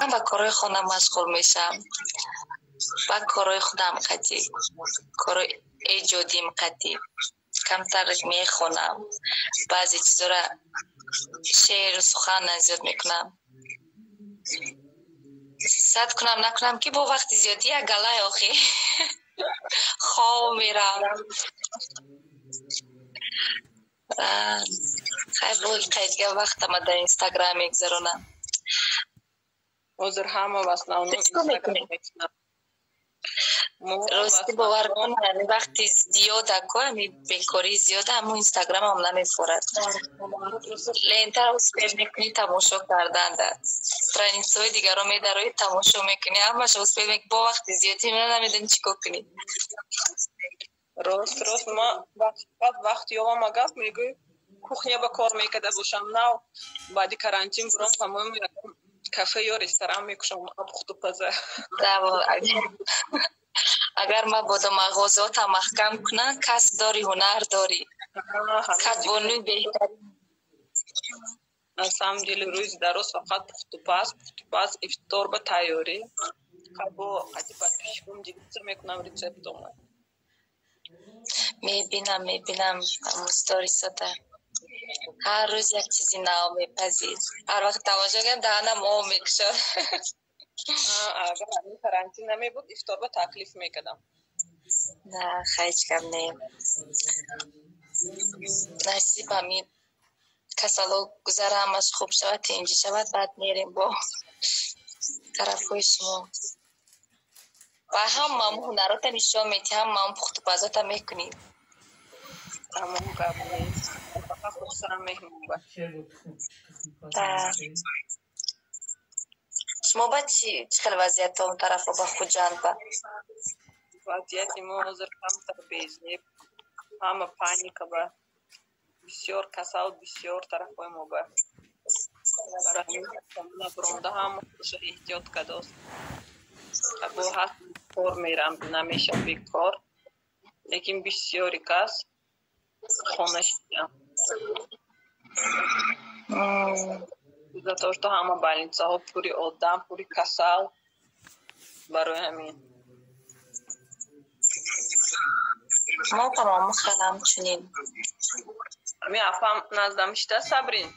من با کارهای خانه مشغول میشم، با کارهای خودم قطعی، کارهای ایجادیم قطعی، کمتر میخونم، بعضی چیزا را شعر و سخن زیاد میکنم. صد کنم نکنم که با وقت زیادی یک گله آخی خواب میرم. خیلی باید قیدگه وقت ما در اینستاگرام میگذرونم. حضور همه بسنا اونو اینستاگرام میکنم. راستی باور کنم وقتی زیاد اکو بیکاری زیاد همون اینستاگرام هم نمیفورد. لینتر رو سپید میکنی تماشا کردن ده ترینیست های دیگر رو میدروی تماشا میکنی همش رو سپید میکنی با وقتی زیادی نمیدونی چیکار کنی. راست ما وقتی یوم گفت میگوی کوخنیا با کار میکده باشم نو بعدی کرانتین برام تمام کافه یا رستوران میکشم ابخوتو پزه. اگر ما بود مغازات محکم کنه کس داری هنر داری کتبانی بهترین از هم دل روز دروس فقط پختوپاس افطار به تیاری خب قدی پاتیشم دیگه میکنم ریسپت اومد میبینم مستوری ساده هر روز یک چیزی نو میپذیر هر وقت توجه کنم دهنم آب میکشه. اگر همین کرانتین نمی بود افطار به تکلیف میکردم. نه خیلی کم نیم نصیب همین کسالو گذره همش خوب شود تینجی شود بعد میریم با طرف های شما و هم هم هنرات نشان میتی هم هم پخت و پزات هم میکنی همون قبلی فقط خودسرم میکنم شما باید چی خیلی وضعیت اون طرف رو با خود جند با وضعیتی ما حضر کمتر بیزنی همه پانیک با بسیار کساوت بسیار طرف های ما با برای همین کمونه برونده هم خوش احتیاط کداست با هست کار میرم نمیشه بیکار لیکن بسیاری کس خونش دیم زتاشتا همه بالینسه ها پوری آدم پوری کسال برای همین ما تمام خیلم چونین همین افهم نزدمشته صبرین